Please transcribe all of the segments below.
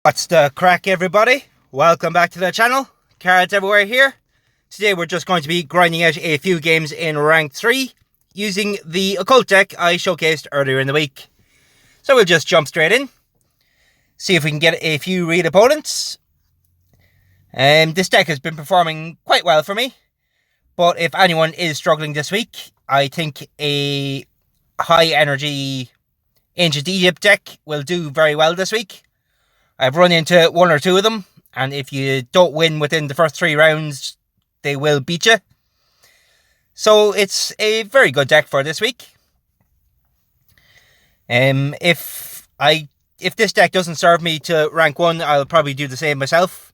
What's the crack, everybody? Welcome back to the channel. Cards everywhere here. Today we're just going to be grinding out a few games in rank 3 using the occult deck I showcased earlier in the week. So we'll just jump straight in, see if we can get a few real opponents. This deck has been performing quite well for me, but if anyone is struggling this week, I think a high energy Ancient Egypt deck will do very well this week. I've run into one or two of them, and if you don't win within the first 3 rounds, they will beat you. So it's a very good deck for this week. If this deck doesn't serve me to rank 1, I'll probably do the same myself,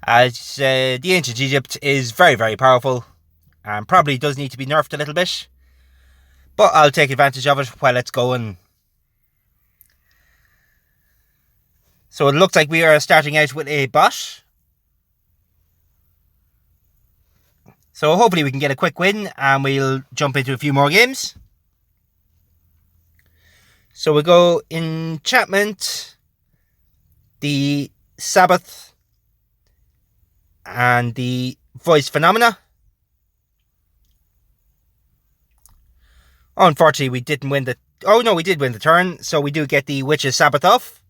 as the Ancient Egypt is very, very powerful and probably does need to be nerfed a little bit, but I'll take advantage of it while it's going. So it looks like we are starting out with a bot. So hopefully we can get a quick win and we'll jump into a few more games. So we'll go enchantment, the Sabbath, and the voice phenomena. Unfortunately we didn't win the... Oh no, we did win the turn, so we do get the Witch's Sabbath off.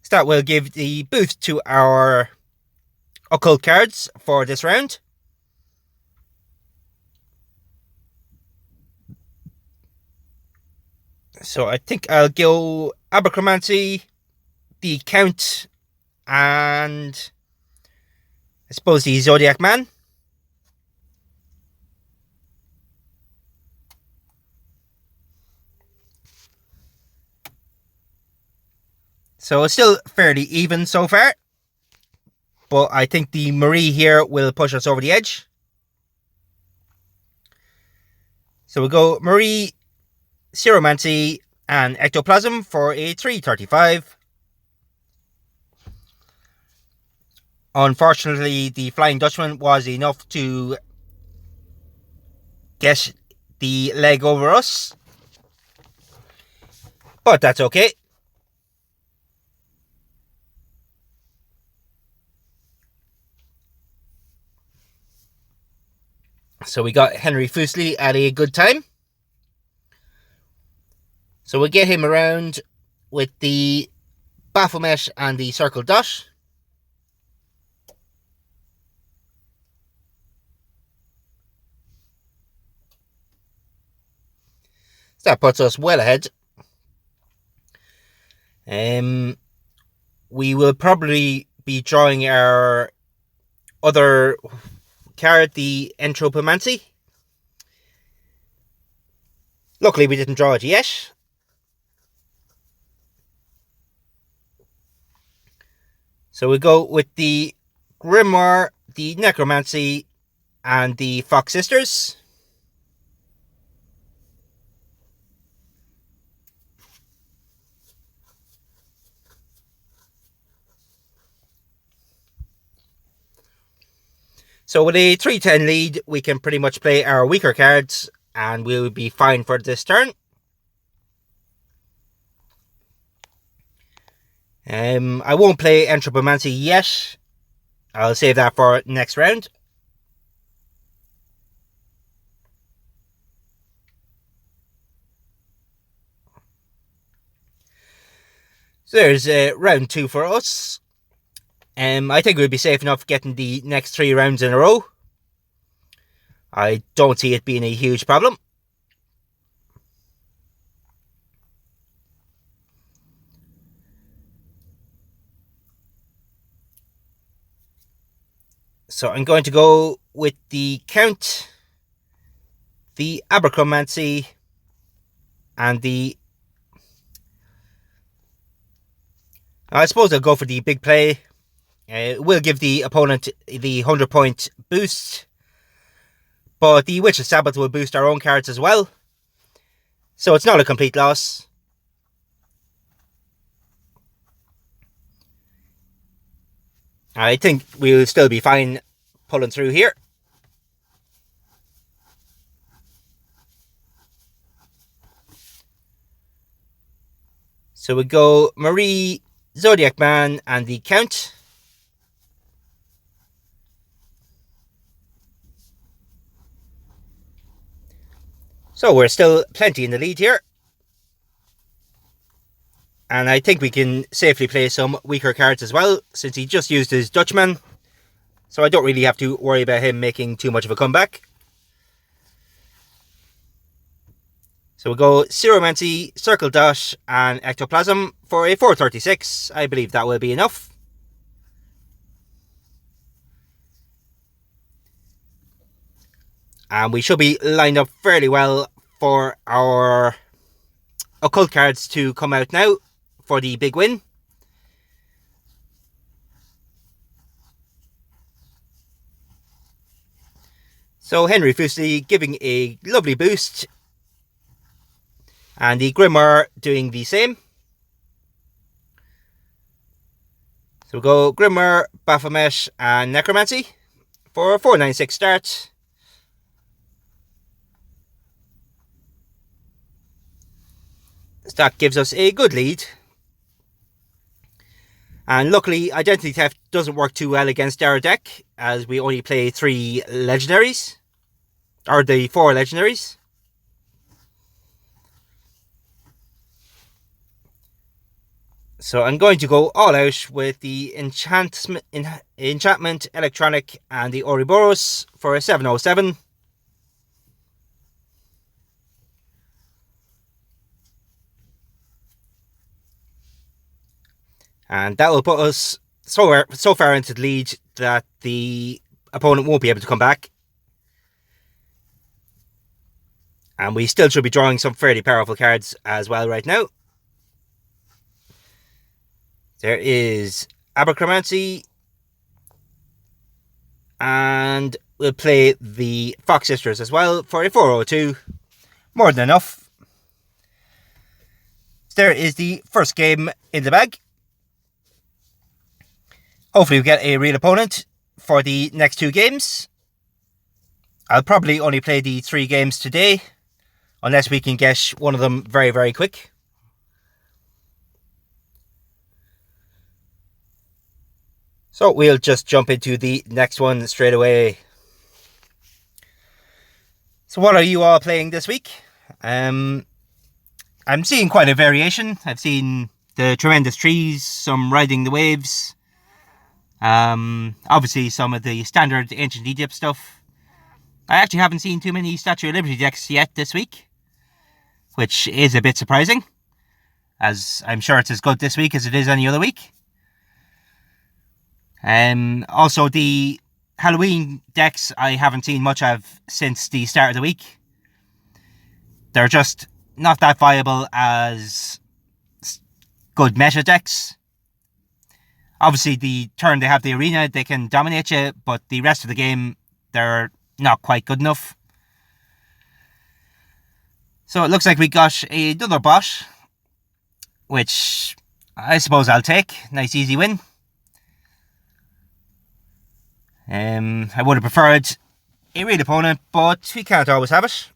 So that will give the boost to our occult cards for this round. So I think I'll go Abercromancy, the Count, and I suppose the Zodiac Man. So it's still fairly even so far, but I think the Marie here will push us over the edge. So we'll go Marie, Ceromancy, and Ectoplasm for a 335. Unfortunately, the Flying Dutchman was enough to get the leg over us, but that's okay. So we got Henry Fuseli at a good time. So we'll get him around with the Baphomet and the Circle Dot. So that puts us well ahead. We will probably be drawing our other card, the Entropomancy. Luckily we didn't draw it yet. So we go with the Grimoire, the Necromancy, and the Fox Sisters. So with a 3-10 lead, we can pretty much play our weaker cards and we'll be fine for this turn. I won't play Entropomancy yet. I'll save that for next round. So there's round 2 for us. I think we'll be safe enough getting the next 3 rounds in a row. I don't see it being a huge problem. So I'm going to go with the Count, the Abercromancy, and the... I suppose I'll go for the big play. It will give the opponent the 100-point boost, but the Witch's Sabbath will boost our own cards as well, so it's not a complete loss. I think we'll still be fine pulling through here. So we go Marie, Zodiac Man, and the Count. So we're still plenty in the lead here. And I think we can safely play some weaker cards as well, since he just used his Dutchman. So I don't really have to worry about him making too much of a comeback. So we'll go Ceromancy, Circle Dot, and Ectoplasm for a 436. I believe that will be enough. And we should be lined up fairly well for our occult cards to come out now for the big win. So Henry Fuseli giving a lovely boost, and the Grimoire doing the same. So we'll go Grimoire, Baphomet, and Necromancy for a 496 start. That gives us a good lead. And luckily, Identity Theft doesn't work too well against our deck, as we only play 3 legendaries, or the 4 legendaries. So I'm going to go all out with the Enchantment, Electronic, and the Ouroboros for a 707. And that will put us so far into the lead that the opponent won't be able to come back. And we still should be drawing some fairly powerful cards as well right now. There is Abercromancy. And we'll play the Fox Sisters as well for a 402. More than enough. There is the first game in the bag. Hopefully we get a real opponent for the next 2 games. I'll probably only play the 3 games today, unless we can get one of them very, very quick. So we'll just jump into the next one straight away. So what are you all playing this week? I'm seeing quite a variation. I've seen the Tremendous Trees, some Riding the Waves, obviously some of the standard Ancient Egypt stuff. I actually haven't seen too many Statue of Liberty decks yet this week, which is a bit surprising, as I'm sure it's as good this week as it is any other week. Also the Halloween decks I haven't seen much of since the start of the week. They're just not that viable as good meta decks. Obviously, the turn they have the arena, they can dominate you, but the rest of the game, they're not quite good enough. So it looks like we got another bot, which I suppose I'll take. Nice easy win. I would have preferred a real opponent, but we can't always have it.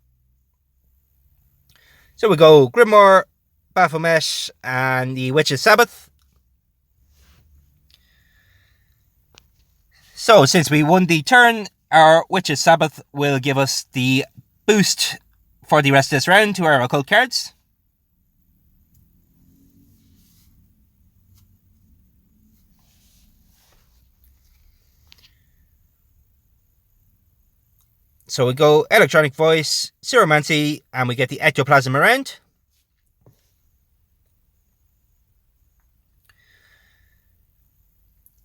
So we go Grimoire, Baphomet, and the Witch's Sabbath. So since we won the turn, our Witch's Sabbath will give us the boost for the rest of this round to our occult cards. So we go Electronic Voice, Ceromancy, and we get the Ectoplasm around.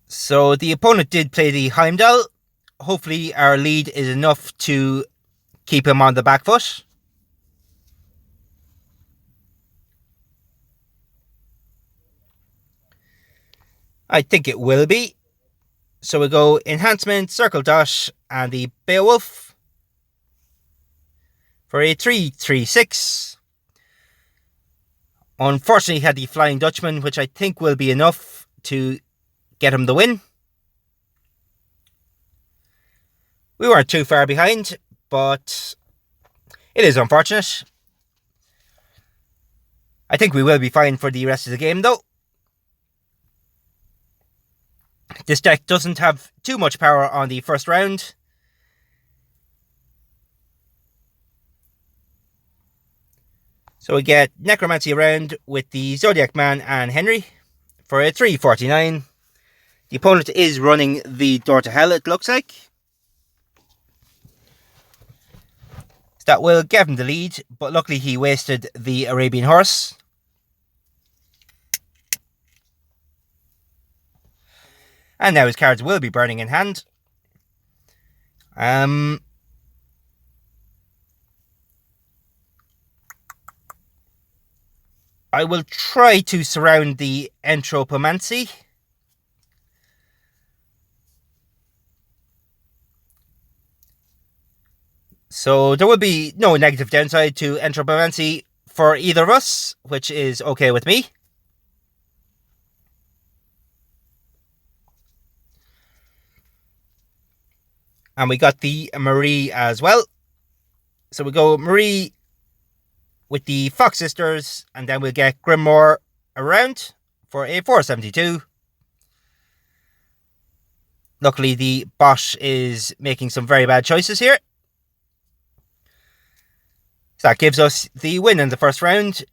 So the opponent did play the Heimdall. Hopefully our lead is enough to keep him on the back foot. I think it will be. So we go Enhancement, Circle Dot, and the Beowulf for a 336. Unfortunately, he had the Flying Dutchman, which I think will be enough to get him the win. We weren't too far behind, but it is unfortunate. I think we will be fine for the rest of the game though. This deck doesn't have too much power on the first round. So we get Necromancy around with the Zodiac Man and Henry for a 349. The opponent is running the Door to Hell, it looks like. So that will give him the lead, but luckily he wasted the Arabian Horse. And now his cards will be burning in hand. I will try to surround the Entropomancy. So there will be no negative downside to Entropomancy for either of us, which is okay with me. And we got the Marie as well. So we go Marie with the Fox Sisters, and then we'll get Grimoire around for a 472. Luckily, the bot is making some very bad choices here. So that gives us the win in the first round.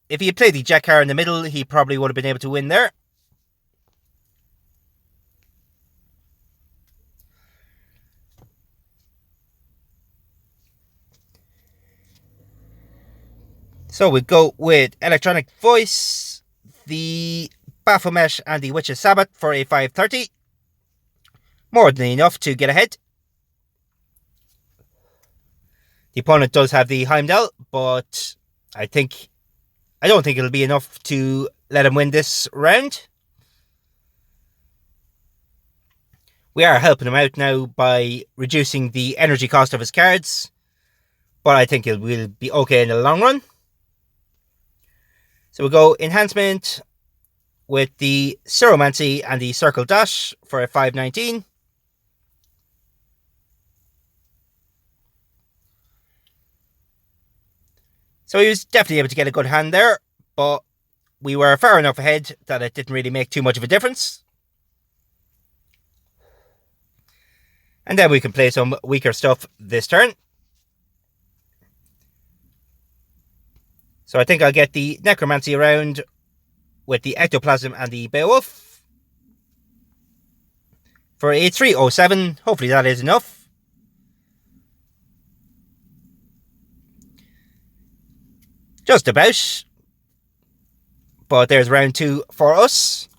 If he had played the Jack card in the middle, he probably would have been able to win there. So we go with Electronic Voice, the Baphomet and the Witch's Sabbath for a 530. More than enough to get ahead. The opponent does have the Heimdall, but I don't think it'll be enough to let him win this round. We are helping him out now by reducing the energy cost of his cards, but I think it will be okay in the long run. So we'll go Enhancement with the Ceromancy and the Circle Dash for a 519. So he was definitely able to get a good hand there, but we were far enough ahead that it didn't really make too much of a difference. And then we can play some weaker stuff this turn. So I think I'll get the Necromancy around with the Ectoplasm and the Beowulf for a 307. Hopefully that is enough. Just about. But there's round 2 for us.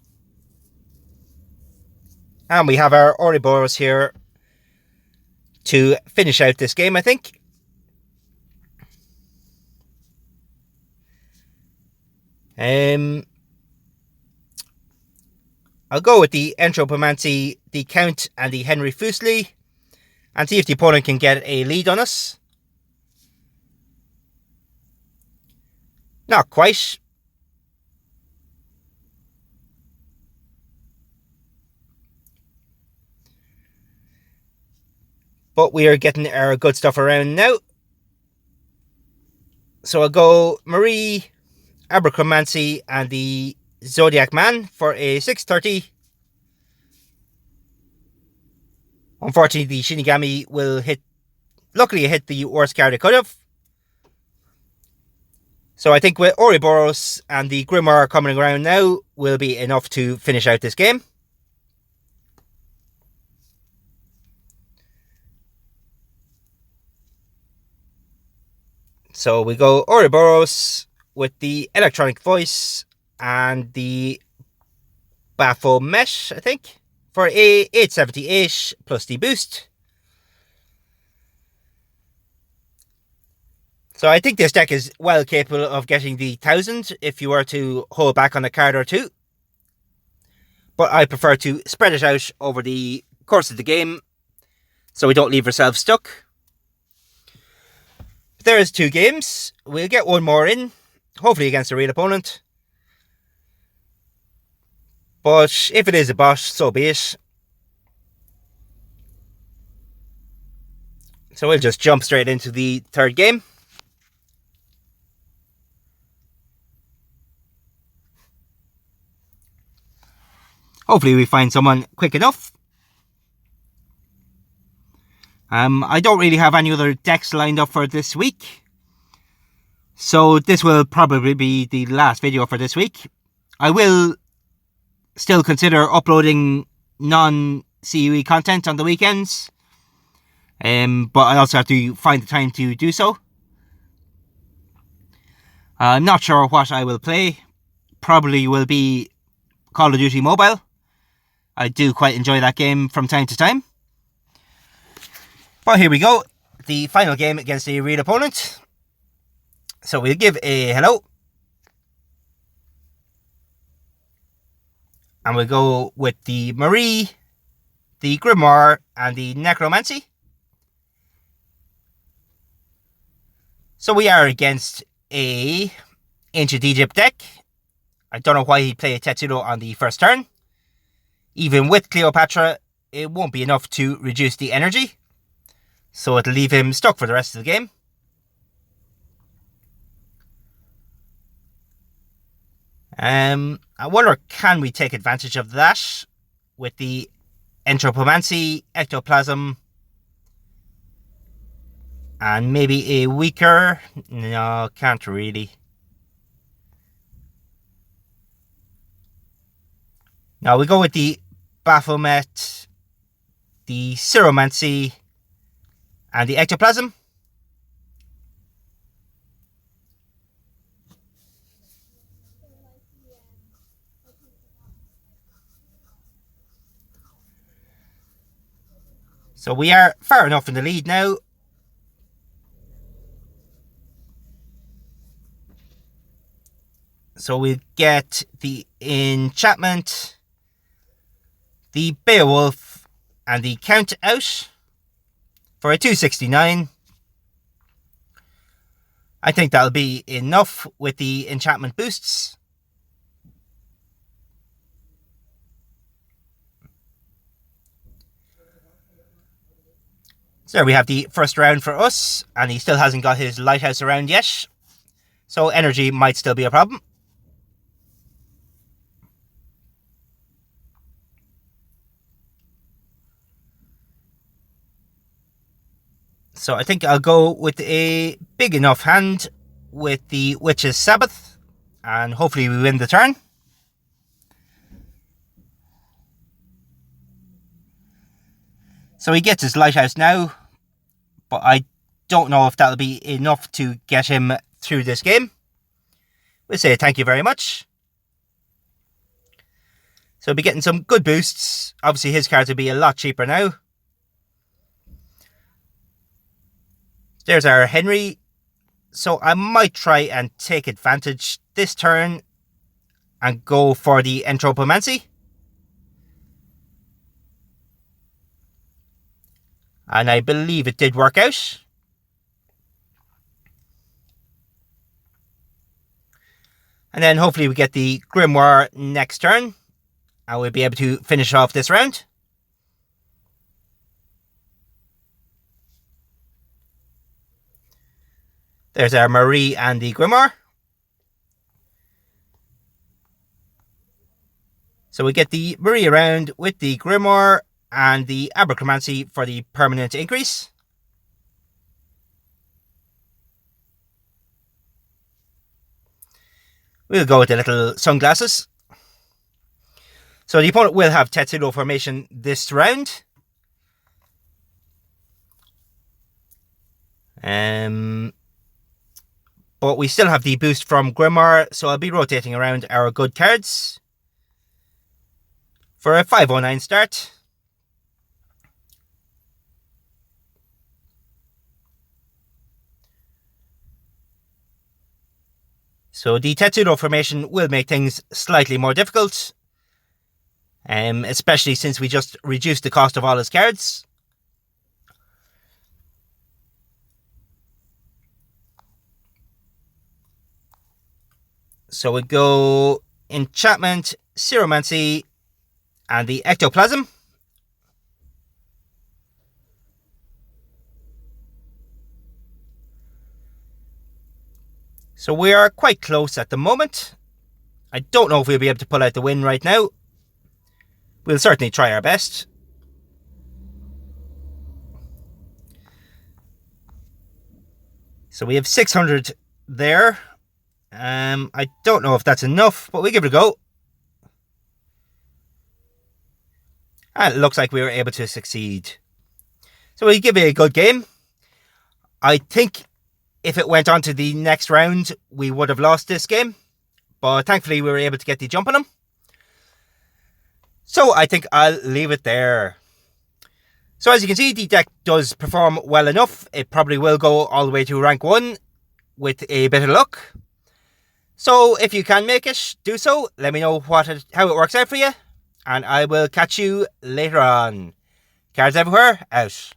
And we have our Ouroboros here to finish out this game, I think. I'll go with the Entropomancy, the Count and the Henry Fuseli, and see if the opponent can get a lead on us. Not quite. But we are getting our good stuff around now. So I'll go Marie, Abercromancy and the Zodiac Man for a 630. Unfortunately, the Shinigami will hit. Luckily, it hit the worst card it could have. So I think with Ouroboros and the Grimoire coming around now will be enough to finish out this game. So we go Ouroboros with the Electronic Voice and the Baphomet, I think, for a 878 plus the boost. So I think this deck is well capable of getting the 1000 if you were to hold back on a card or two. But I prefer to spread it out over the course of the game so we don't leave ourselves stuck. There is 2 games. We'll get one more in, hopefully against a real opponent. But if it is a bot, so be it. So we'll just jump straight into the third game. Hopefully we find someone quick enough. I don't really have any other decks lined up for this week, so this will probably be the last video for this week. I will still consider uploading non-CUE content on the weekends, but I also have to find the time to do so. I'm not sure what I will play. Probably will be Call of Duty Mobile. I do quite enjoy that game from time to time. But here we go, the final game against a real opponent. So we'll give a hello. And we'll go with the Marie, the Grimoire, and the Necromancy. So we are against a Ancient Egypt deck. I don't know why he played Tetsudo on the first turn. Even with Cleopatra, it won't be enough to reduce the energy, so it'll leave him stuck for the rest of the game. I wonder, can we take advantage of that with the Entropomancy, Ectoplasm, and maybe a weaker? No, can't really. Now we go with the Baphomet, the Ceromancy, and the Ectoplasm. So we are far enough in the lead now. So we get the Enchantment, the Beowulf, and the Count out for a 269. I think that'll be enough with the enchantment boosts. So there we have the first round for us, and he still hasn't got his lighthouse around yet, so energy might still be a problem. So I think I'll go with a big enough hand with the Witch's Sabbath, and hopefully we win the turn. So he gets his lighthouse now, but I don't know if that'll be enough to get him through this game. We'll say thank you very much. So we'll be getting some good boosts. Obviously his cards will be a lot cheaper now. There's our Henry. So I might try and take advantage this turn and go for the Entropomancy. And I believe it did work out. And then hopefully we get the Grimoire next turn, and we'll be able to finish off this round. There's our Marie and the Grimoire. So we get the Marie around with the Grimoire and the Abercromancy for the permanent increase. We'll go with the little sunglasses. So the opponent will have Tetsudo formation this round. But we still have the boost from Grimoire, so I'll be rotating around our good cards for a 509 start. So the Tetsudo formation will make things slightly more difficult, especially since we just reduced the cost of all his cards. So we go Enchantment, Ceromancy, and the Ectoplasm. So we are quite close at the moment. I don't know if we'll be able to pull out the win right now. we'll certainly try our best. So we have 600 there. I don't know if that's enough, but we give it a go. And it looks like we were able to succeed. So we give it a good game. I think if it went on to the next round, we would have lost this game. But thankfully, we were able to get the jump on them. So I think I'll leave it there. So as you can see, the deck does perform well enough. It probably will go all the way to rank 1 with a bit of luck. So if you can make it, do so. Let me know how it works out for you. And I will catch you later on. Cards Everywhere, out.